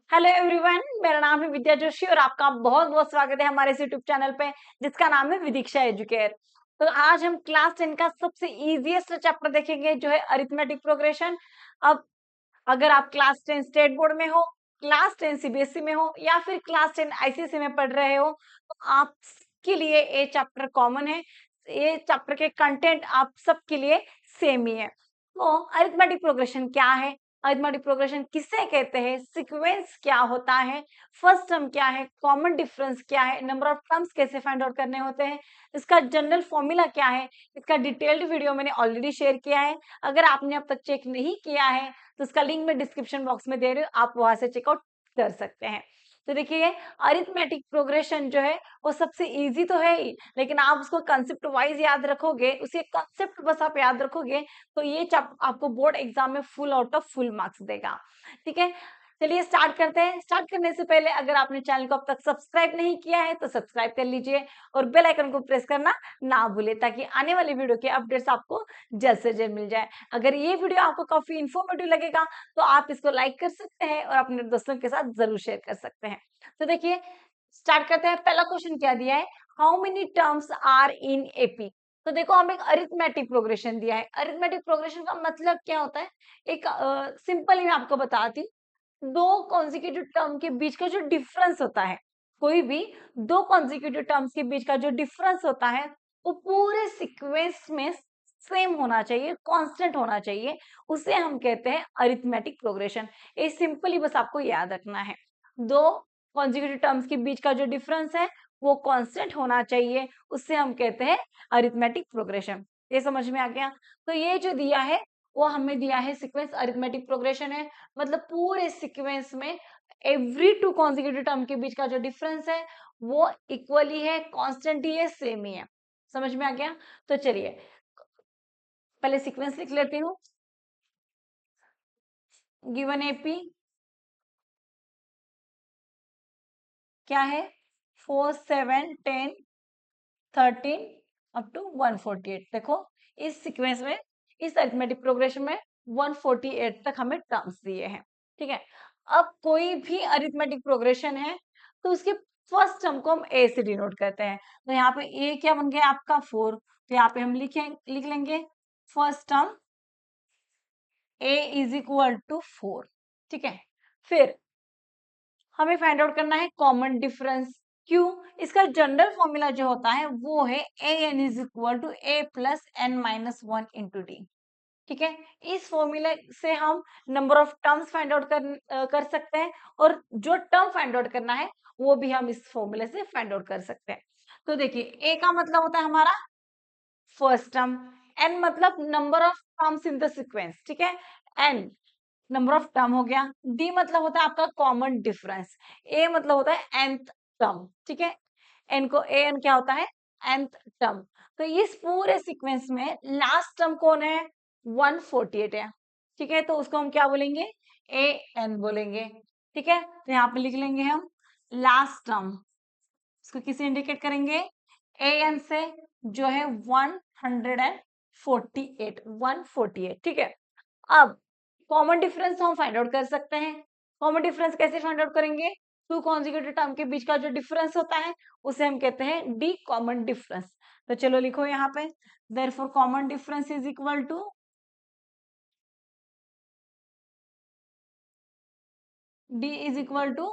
Hello everyone, मेरा नाम है विद्या जोशी और आपका बहुत बहुत स्वागत है हमारे इस यूट्यूब चैनल पे जिसका नाम है विदीक्षा एजुकेयर। तो आज हम क्लास 10 का सबसे इजीएस्ट चैप्टर देखेंगे जो है अरिथमेटिक प्रोग्रेशन। अब अगर आप क्लास 10 स्टेट बोर्ड में हो, क्लास 10 सीबीएसई में हो या फिर क्लास 10 आईसीएसई में पढ़ रहे हो तो आपके लिए ये चैप्टर कॉमन है। ये चैप्टर के कंटेंट आप सबके लिए सेम ही है। तो अरिथमेटिक प्रोग्रेशन क्या है, अरिथमेटिक प्रोग्रेशन किसे कहते हैं, सीक्वेंस क्या होता है, फर्स्ट टर्म क्या है, कॉमन डिफरेंस क्या है, नंबर ऑफ टर्म्स कैसे फाइंड आउट करने होते हैं, इसका जनरल फॉर्मूला क्या है, इसका डिटेल्ड वीडियो मैंने ऑलरेडी शेयर किया है। अगर आपने अब तक चेक नहीं किया है तो उसका लिंक मैं डिस्क्रिप्शन बॉक्स में दे रही हूँ, आप वहां से चेकआउट कर सकते हैं। तो देखिए, अरिथमेटिक प्रोग्रेशन जो है वो सबसे इजी तो है ही, लेकिन आप उसको कंसेप्ट वाइज याद रखोगे, उसी कंसेप्ट बस आप याद रखोगे तो ये आपको बोर्ड एग्जाम में full out of full marks देगा। ठीक है, चलिए स्टार्ट करते हैं। स्टार्ट करने से पहले अगर आपने चैनल को अब तक सब्सक्राइब नहीं किया है तो सब्सक्राइब कर लीजिए और बेल आइकन को प्रेस करना ना भूले ताकि आने वाली वीडियो के अपडेट्स आपको जल्द से जल्द मिल जाए। अगर ये वीडियो आपको काफी इंफॉर्मेटिव लगेगा तो आप इसको लाइक कर सकते हैं और अपने दोस्तों के साथ जरूर शेयर कर सकते हैं। तो देखिए, स्टार्ट करते हैं। पहला क्वेश्चन क्या दिया है, how many terms are in A. P देखो, हमें एक अरिथमेटिक प्रोग्रेशन दिया है। अरिथमेटिक प्रोग्रेशन का मतलब क्या होता है, एक सिंपली मैं आपको बताती हूँ। दो कॉन्जिक्यूटिव टर्म के बीच का जो डिफरेंस होता है, कोई भी दो कॉन्जिक्यूटिव टर्म्स के बीच का जो डिफरेंस होता है वो पूरे सीक्वेंस में सेम होना चाहिए, कांस्टेंट होना चाहिए, उसे हम कहते हैं अरिथमेटिक प्रोग्रेशन। ये सिंपली बस आपको याद रखना है। दो कॉन्जिक्यूटिव टर्म्स के बीच का जो डिफरेंस है वो कांस्टेंट होना चाहिए, उससे हम कहते हैं अरिथमेटिक प्रोग्रेशन। ये समझ में आ गया। तो ये जो दिया है वो हमें दिया है सीक्वेंस अरिथमेटिक प्रोग्रेशन है, मतलब पूरे सीक्वेंस में एवरी टू कॉन्जिक्यूटिव टर्म के बीच का जो डिफरेंस है वो इक्वली है, कांस्टेंट ही है, सेम ही है। समझ में आ गया। तो चलिए पहले सीक्वेंस लिख लेती हूँ। गिवन एपी क्या है, 4 7 10 13 अप टू 148। देखो, इस सीक्वेंस में, इस अरिथमेटिक प्रोग्रेशन में 148 तक हमें टर्म्स दिए हैं। ठीक है, अब कोई भी अरिथमेटिक प्रोग्रेशन है तो उसके फर्स्ट टर्म को हम ए से डिनोट करते हैं। तो यहाँ पे ए क्या बन गया आपका 4, तो यहाँ पे हम लिख लेंगे first term a is equal to 4। ठीक है, फिर हमें फाइंड आउट करना है कॉमन डिफरेंस। क्यों, इसका जनरल फॉर्मूला जो होता है वो है A N is equal to A plus N minus one into D. ठीक है, इस फॉर्मूले से हम number of terms find out कर सकते हैं और जो टर्म फाइंड आउट करना है वो भी हम इस फॉर्मूले से फाइंड आउट कर सकते हैं। तो देखिए, ए का मतलब होता है हमारा फर्स्ट टर्म, एन मतलब number of terms in the sequence. ठीक है, एन नंबर ऑफ टर्म हो गया, डी मतलब होता है आपका कॉमन डिफरेंस, ए मतलब होता है nth टर्म। ठीक है, एन को ए एन क्या होता है, nth टर्म। तो इस पूरे सीक्वेंस में लास्ट टर्म कौन है, 148 है। ठीक है, तो उसको हम क्या बोलेंगे, ए एन बोलेंगे। ठीक है, तो यहाँ पे लिख लेंगे हम लास्ट टर्म, इसको किसे इंडिकेट करेंगे, ए एन से, जो है 148, 148। ठीक है, अब कॉमन डिफरेंस हम फाइंड आउट कर सकते हैं। कॉमन डिफरेंस कैसे फाइंड आउट करेंगे, टू कॉन्जिक्यूटिव टर्म के बीच का जो डिफरेंस होता है उसे हम कहते हैं डी कॉमन डिफरेंस। तो चलो लिखो यहाँ पे, therefore common difference is equal to d is equal to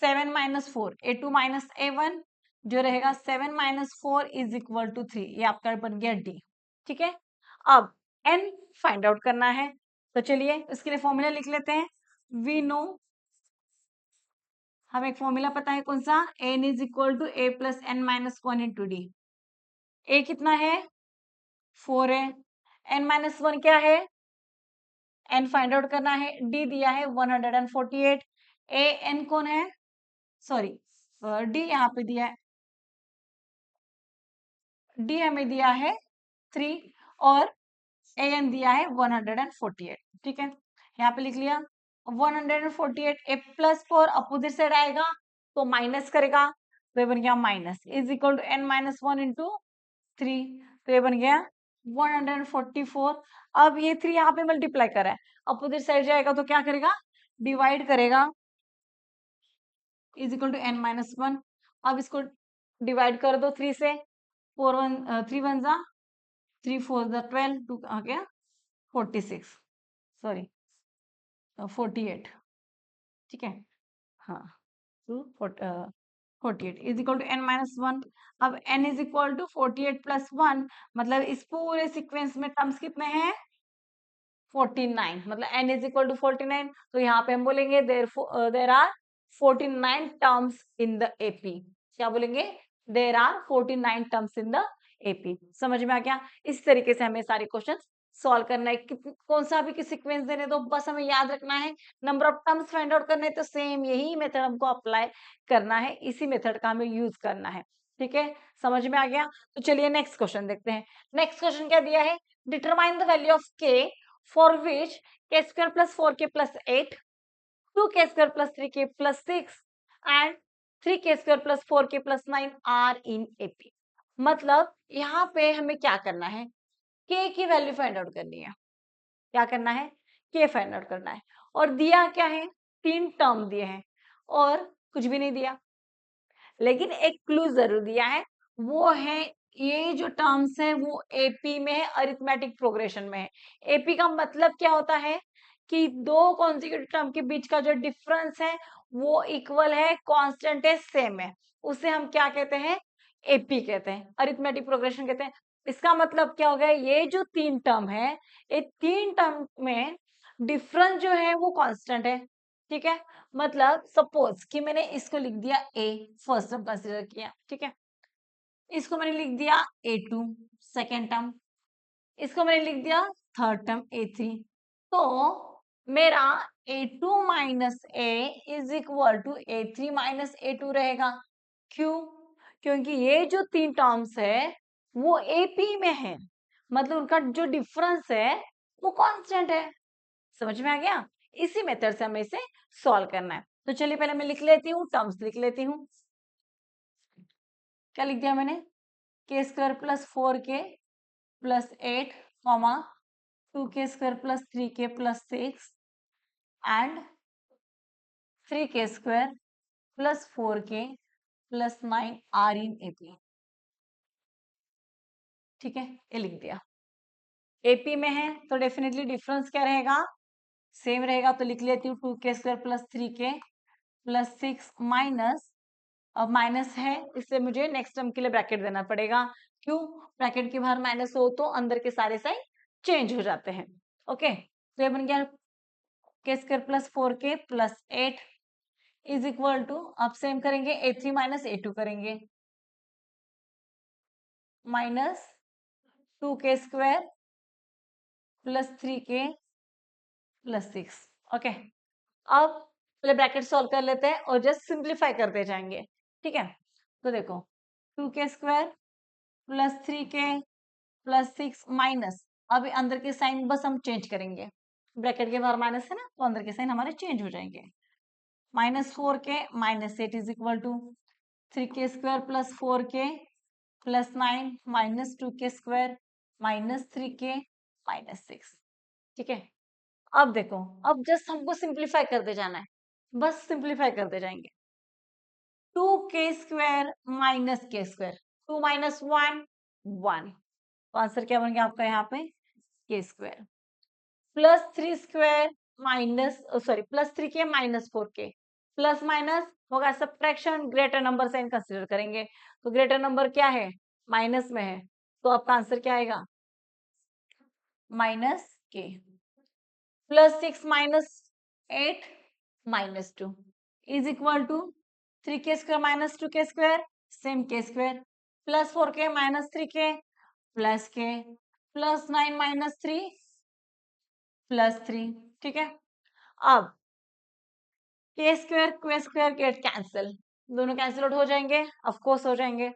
7 minus 4, a two minus a one, जो रहेगा 7 माइनस 4 इज इक्वल टू 3। ये आपका बन गया डी। ठीक है, अब एन फाइंड आउट करना है, तो चलिए इसके लिए फॉर्मूला लिख लेते हैं। वी नो, हमें एक फॉर्मूला पता है कौन सा, N is equal to A plus N minus one into D. A कितना है, 4 है, एन माइनस वन क्या है, एन फाइंड आउट करना है, डी दिया है 148, ए एन कौन है, सॉरी डी यहाँ पे दिया है, डी हमें दिया है 3 और ए एन दिया है 148। ठीक है, यहाँ पे लिख लिया 148, ए प्लस 4 अपोजिट साइड आएगा तो माइनस करेगा, तो ये बन गया minus is equal to n minus one into 3, तो ये बन गया 144। अब ये 3 यहाँ पे मल्टीप्लाई करा है, अपोजिट साइड जाएगा तो क्या करेगा, डिवाइड करेगा, is equal to n minus 1। अब इसको डिवाइड कर दो 3 से, 3 1 जा 3 4 जा 12, 2 आ गया 46, सॉरी 48, ठीक है। हाँ, 48 is equal to n minus 1। अब n is equal to 48 plus 1, मतलब इस पूरे सीक्वेंस में टर्म्स कितने हैं? 49, मतलब n इज इक्वल टू 49। तो यहाँ पे हम बोलेंगे there are 49 terms in the A. P बोलेंगे? There are 49 terms in the A. समझ में आ गया? इस तरीके से हमें सारे क्वेश्चन सॉल्व करना है। कौन सा भी सीक्वेंस देने दो, बस हमें याद रखना है number of terms find out करने, तो सेम यही मेथड हमको अप्लाई करना है, इसी मेथड का हमें यूज करना है। ठीक है, समझ में आ गया? तो चलिए नेक्स्ट क्वेश्चन देखते हैं। नेक्स्ट क्वेश्चन क्या दिया है? डिटरमाइन द वैल्यू ऑफ के for which k square plus 4k plus 8, 2k square plus 3k plus 6 and 3k square plus 4k plus 9 are in AP। मतलब यहाँ पे हमें क्या करना है? k की वैल्यू फाइंड आउट करनी है। क्या करना है? k फाइंड आउट करना है। और दिया क्या है? 3 टर्म दिए हैं और कुछ भी नहीं दिया, लेकिन एक क्लू जरूर दिया है, वो है ये जो टर्म्स है वो एपी में है, अरिथमेटिक प्रोग्रेशन में है। एपी का मतलब क्या होता है कि दो कॉन्जिक्यूटिव टर्म के बीच का जो डिफरेंस है वो इक्वल है, कांस्टेंट है, सेम है, उसे हम क्या कहते हैं? एपी कहते हैं, अरिथमेटिक प्रोग्रेशन कहते हैं। इसका मतलब क्या हो गया? ये जो 3 टर्म है, ये 3 टर्म में डिफरेंस जो है वो कांस्टेंट है। ठीक है, मतलब सपोज कि मैंने इसको लिख दिया ए, फर्स्ट टर्म कंसीडर किया, ठीक है। इसको मैंने लिख दिया A2 सेकेंड टर्म, इसको मैंने लिख दिया थर्ड टर्म A3। तो मेरा A2 minus a is equal to A3 minus A2 रहेगा। क्यों? क्योंकि ये जो 3 टर्म्स है वो AP में है, मतलब उनका जो डिफरेंस है वो कांस्टेंट है। समझ में आ गया? इसी मेथड से हमें इसे सॉल्व करना है। तो चलिए पहले मैं लिख लेती हूँ, टर्म्स लिख लेती हूँ। क्या लिख दिया मैंने? K square plus 4k plus 8 comma 2k square plus 3k plus 6 and 3k square plus 4k plus 9 are in A. ठीक है, ये लिख दिया। एपी में है तो डेफिनेटली डिफरेंस क्या रहेगा? सेम रहेगा, तो लिख लेती हूँ 2k square plus 3k plus 6 minus, अब माइनस है इससे मुझे नेक्स्ट टर्म के लिए ब्रैकेट देना पड़ेगा। क्यों? ब्रैकेट के बाहर माइनस हो तो अंदर के सारे साइन चेंज हो जाते हैं। ओके, तो ये बन गया k square plus 4k plus 8 is equal to, अब सेम करेंगे A3 माइनस A2 करेंगे, minus 2k square plus 3k plus 6। Okay, अब पहले ब्रैकेट सॉल्व कर लेते हैं और जस्ट सिंप्लीफाई करते जाएंगे। ठीक है, तो देखो 2k square plus 3k plus 6 minus, अभी अंदर के साइन बस हम चेंज करेंगे, ब्रैकेट के बाहर माइनस है ना, तो अंदर के साइन हमारे चेंज हो जाएंगे। Minus 4k minus 8 is equal to 3k square plus 4k plus 9 minus 2k square minus 3k minus 6। ठीक है, अब देखो, अब जस्ट हमको सिंप्लीफाई करते जाना है, बस सिंप्लीफाई करते जाएंगे। 2k square minus k square, 2 minus 1 1, तो आंसर क्या बन गया आपका यहाँ पे? k square plus 3 square minus, sorry plus 3k minus 4k, plus minus होगा subtraction, greater number sign consider करेंगे, तो ग्रेटर नंबर क्या है? माइनस में है, तो आपका आंसर क्या आएगा? Minus k plus 6 minus 8 minus 2 is equal to 3k square minus 2k square, same k square plus 4k minus 3k plus k plus 9 minus 3 plus 3। ठीक है, अब के स्क्वायर गेट कैंसिल, दोनों कैंसिल आउट हो जाएंगे, of course हो जाएंगे।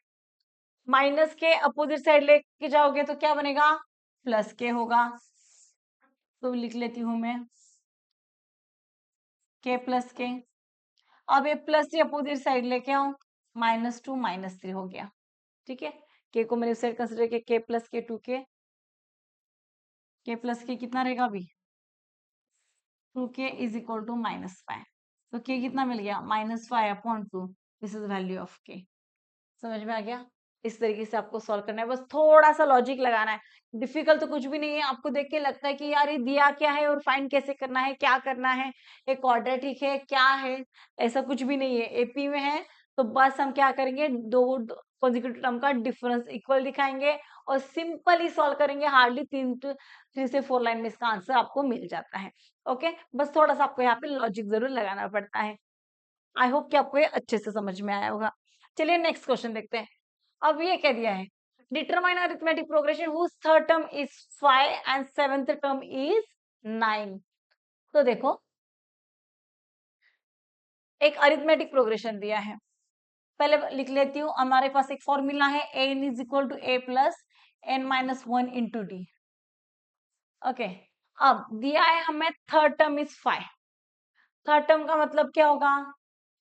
Minus के opposite side लेके जाओगे तो क्या बनेगा? प्लस के होगा, तो लिख लेती हूं मैं के प्लस के। अब ये प्लस के अपोजिट साइड लेके आओ, माइनस 2 माइनस 3 हो गया। ठीक है, के को मैंने उस साइड कंसिडर किया, के प्लस के 2k, के प्लस के कितना रहेगा अभी? 2k is equal to minus 5। तो k कितना मिल गया, -5/2। This is value of k। समझ में आ गया? इस तरीके से आपको सॉल्व करना है, बस थोड़ा सा लॉजिक लगाना है। डिफिकल्ट तो कुछ भी नहीं है। आपको देख के लगता है कि यार ये दिया क्या है और फाइंड कैसे करना है, क्या करना है, ये क्वाड्रेटिक है क्या है, ऐसा कुछ भी नहीं है। एपी में है तो बस हम क्या करेंगे, दो कॉन्जिक्यूटिव टर्म का डिफरेंस इक्वल दिखाएंगे और सिंपली सॉल्व करेंगे। हार्डली 3 से 4 लाइन में इसका आंसर आपको मिल जाता है। ओके, बस थोड़ा सा आपको यहाँ पे लॉजिक जरूर लगाना पड़ता है। आई होप कि आपको ये अच्छे से समझ में आया होगा। चलिए नेक्स्ट क्वेश्चन देखते हैं। अब ये क्या दिया है, determine arithmetic progression whose third term is 5 and seventh term is 9। तो देखो, एक अरिथमेटिक प्रोग्रेशन दिया है। पहले लिख लेती हूँ, हमारे पास एक फॉर्मूला है, n is equal to A plus n-1 into d. Okay, अब दिया है हमें third term is 5। Third term का मतलब क्या होगा,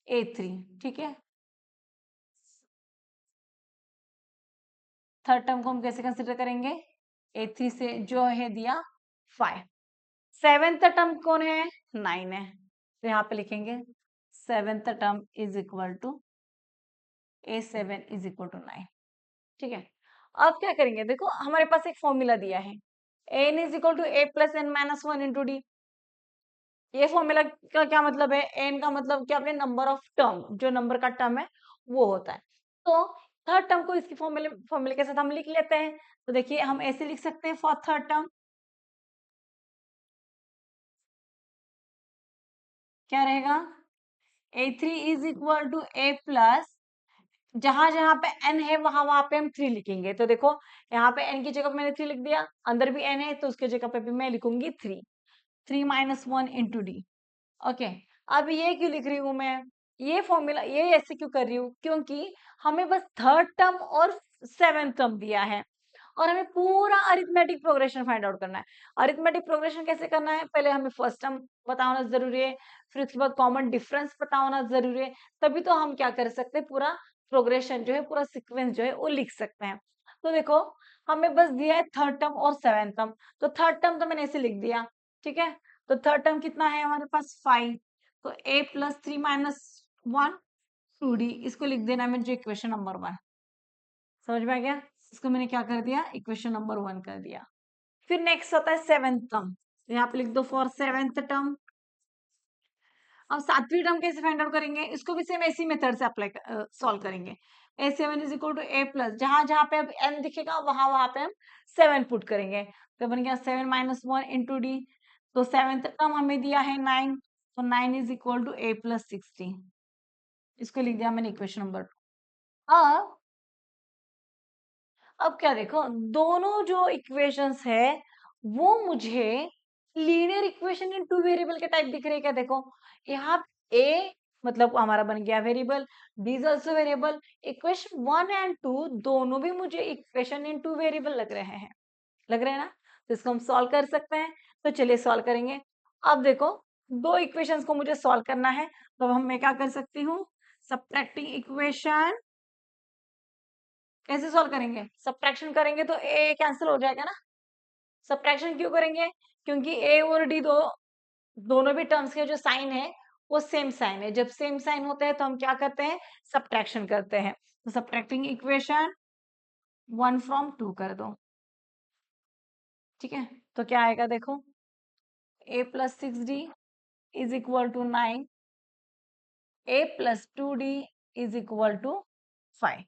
a3। ठीक है, थर्ड टर्म को हम कैसे कंसिडर करेंगे, a3 से जो है दिया 5। सेवेंथ टर्म कौन है, 9 है, तो यहाँ पे लिखेंगे seventh term is equal to a7 is equal to 9। ठीक है, अब क्या करेंगे, देखो हमारे पास एक फॉर्मूला दिया है, n is equal to a plus n-1 into d. ये फॉर्मूला का क्या मतलब है, n का मतलब क्या, अपने नंबर ऑफ टर्म, जो नंबर का टर्म है वो होता है। तो थर्ड टर्म को इसकी फॉर्मूले के साथ हम लिख लेते हैं। तो देखिए हम ऐसे लिख सकते हैं, फॉर थर्ड टर्म क्या रहेगा, a3 is equal to a plus, जहां जहां पे n है वहां वहां पे हम 3 लिखेंगे। तो देखो यहाँ पे n की जगह पे मैंने 3 लिख दिया, अंदर भी n है तो उसके जगह पे भी मैं लिखूंगी 3। 3-1 इंटू डी। ओके, अब ये क्यों लिख रही हूँ मैं, ये फॉर्मूला ये ऐसे क्यों कर रही हूँ, क्योंकि हमें बस थर्ड टर्म और सेवेंथ टर्म दिया है और हमें पूरा अरिथमेटिक प्रोग्रेशन फाइंड आउट करना है। अरिथमेटिक प्रोग्रेशन कैसे करना है, पहले हमें फर्स्ट टर्म पता होना जरूरी है, फिर उसके बाद कॉमन डिफरेंस पता होना जरूरी है, तभी तो हम क्या कर सकते हैं, पूरा प्रोग्रेशन जो है, पूरा सिक्वेंस जो है वो लिख सकते हैं। तो देखो हमें बस दिया है थर्ड टर्म और सेवेंथ टर्म, तो थर्ड टर्म तो मैंने ऐसे लिख दिया। ठीक है, तो थर्ड टर्म कितना है हमारे पास 5, तो a प्लस 3-1 टू डी, इसको लिख देना है मुझे इक्वेशन नंबर 1। समझ में आ गया, इसको मैंने क्या कर दिया, इक्वेशन नंबर 1 कर दिया। फिर नेक्स्ट होता है सेवेंथ टर्म, यहाँ पे लिख दो फॉर सेवेंथ टर्म। अब सातवीं टर्म कैसे फाइंड आउट करेंगे, इसको भी सेम ऐसी मेथड से अप्लाई सॉल्व करेंगे। a7 is equal to a plus, जहां जहां पे अब n दिखेगा वहां वहां पे हम 7 पुट करेंगे, तो बन गया 7-1 इंटू डी। तो सेवेंथ टर्म हमें दिया है 9, तो 9 is equal to a plus 60, इसको लिख दिया मैंने इक्वेशन नंबर 2। अब क्या देखो, दोनों जो इक्वेशंस है वो मुझे linear equation in two variable के टाइप दिख रहे हैं क्या, देखो यहाँ a मतलब हमारा बन गया variable, b is also variable, equation 1 and 2 दोनों भी मुझे इक्वेशन इन टू वेरिएबल लग रहे हैं, लग रहे हैं ना, तो इसको हम सॉल्व कर सकते हैं। तो चलिए सॉल्व करेंगे। अब देखो दो इक्वेशंस को मुझे सॉल्व करना है, तो हम मैं क्या कर सकती हूँ, सब्ट्रैक्टिंग इक्वेशन कैसे सॉल्व करेंगे, सब्ट्रैक्शन करेंगे तो ए कैंसिल हो जाएगा ना। सब्ट्रैक्शन क्यों करेंगे, क्योंकि ए और डी दोनों भी टर्म्स के जो साइन है वो सेम साइन है, जब सेम साइन होते हैं तो हम क्या करते हैं, सब्ट्रैक्शन करते हैं। तो सब्ट्रैक्टिंग इक्वेशन 1 फ्रॉम 2 कर दो। ठीक है, तो क्या आएगा देखो, a plus 6d is equal to 9, a plus 2d is equal to 5।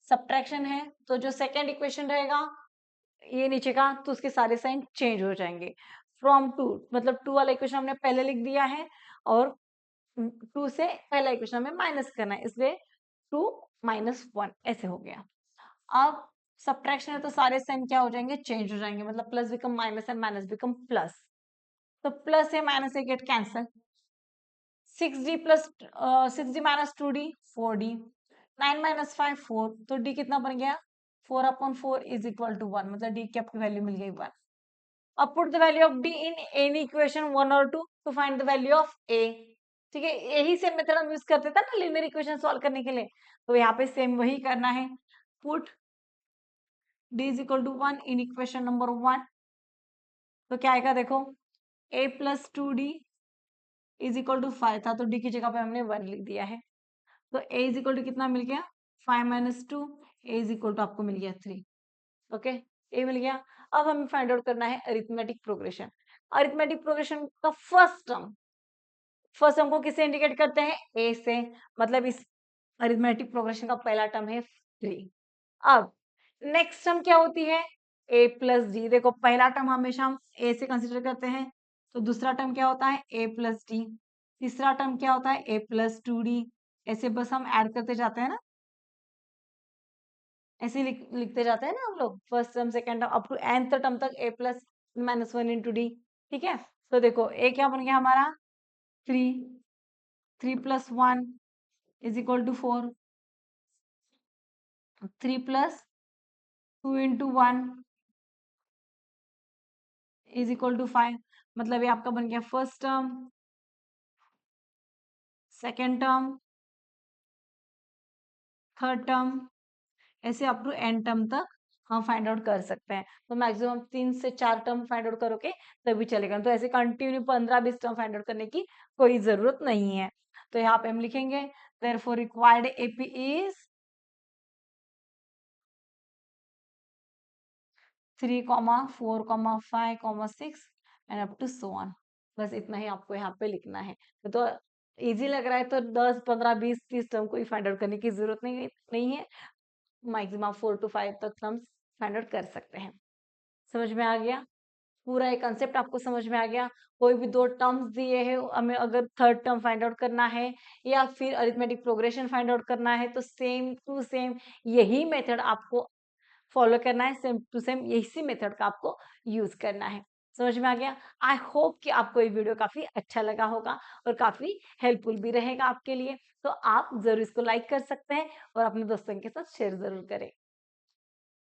Subtraction है तो जो सेकेंड इक्वेशन रहेगा ये नीचे का, तो उसके सारे साइन चेंज हो जाएंगे। फ्रॉम 2 मतलब 2 वाला इक्वेशन हमने पहले लिख दिया है और 2 से पहला इक्वेशन हमें माइनस करना है, इसलिए 2-1 ऐसे हो गया। अब सब्ट्रैक्शन है तो सारे साइन क्या हो जाएंगे, चेंज हो जाएंगे, मतलब plus become minus and minus become plus. तो प्लस है माइनस है get cancel, 6d plus 6d minus 2d 4d, 9 minus 5 4, तो d कितना बन गया, 4/4 इज इक्वल टू 1, मतलब d की आपकी वैल्यू मिल गई 1। अब put the value of d in any equation 1 और 2 to find the value of a। ठीक है, यही सेम मेथड हम यूज करते थे ना लीनियर इक्वेशन सॉल्व करने के लिए, तो यहाँ पे सेम वही करना है। Put d is equal to 1 in equation number 1, तो क्या आएगा देखो, a plus 2d is equal to 5 था, तो डी की जगह पे हमने 1 लिख दिया है। तो ए इज इक्वल टू कितना मिल गया, 5 minus 2, a is equal to आपको मिल गया 3। ओके, ए मिल गया। अब हमें फाइंड आउट करना है अरिथमेटिक प्रोग्रेशन। अरिथमेटिक प्रोग्रेशन का फर्स्ट टर्म को किससे इंडिकेट करते हैं, ए से, मतलब इस अरिथमेटिक प्रोग्रेशन का पहला टर्म है 3। अब नेक्स्ट टर्म क्या होती है, ए प्लस डी। देखो पहला टर्म हमेशा हम ए से कंसिडर करते हैं, तो दूसरा टर्म क्या होता है, ए प्लस डी। तीसरा टर्म क्या होता है, ए प्लस 2d। ऐसे बस हम ऐड करते जाते हैं ना, ऐसे लिखते जाते हैं ना हम लोग, first term second term up to nth term तक a plus minus 1 into D. ठीक है, तो देखो ए क्या बन गया हमारा 3, 3 plus 1 is equal to 4, 3 plus 2 into 1 is equal to 5। मतलब ये आपका बन गया first term, second term, third term, ऐसे अप टू एन टर्म तक हम फाइंड आउट कर सकते हैं। तो मैक्सिमम 3 से 4 टर्म फाइंड आउट करोगे तभी चलेगा, तो ऐसे कंटिन्यू 15-20 टर्म फाइंड आउट करने की कोई जरूरत नहीं है। तो यहाँ पे हम लिखेंगे therefore required A P 3, 4, 5, 6 and up to so on. बस इतना ही आपको यहाँ पे लिखना है। तो इजी लग रहा है तो 10, 15, 20, 30 टर्म को फाइंड आउट करने की जरूरत नहीं है। मैक्सिमम 4 to 5 तक टर्म्स फाइंड आउट कर सकते हैं। समझ में आ गया, पूरा एक कंसेप्ट आपको समझ में आ गया। कोई भी 2 टर्म्स दिए हैं, हमें अगर थर्ड टर्म फाइंड आउट करना है या फिर अरिथमेटिक प्रोग्रेशन फाइंड आउट करना है, तो सेम टू सेम यही मेथड आपको फॉलो करना है, सेम टू सेम इसी मेथड का आपको यूज करना है। समझ में आ गया। आई होप कि आपको ये वीडियो काफी अच्छा लगा होगा और काफी हेल्पफुल भी रहेगा आपके लिए। तो आप जरूर इसको लाइक कर सकते हैं और अपने दोस्तों के साथ शेयर जरूर करें।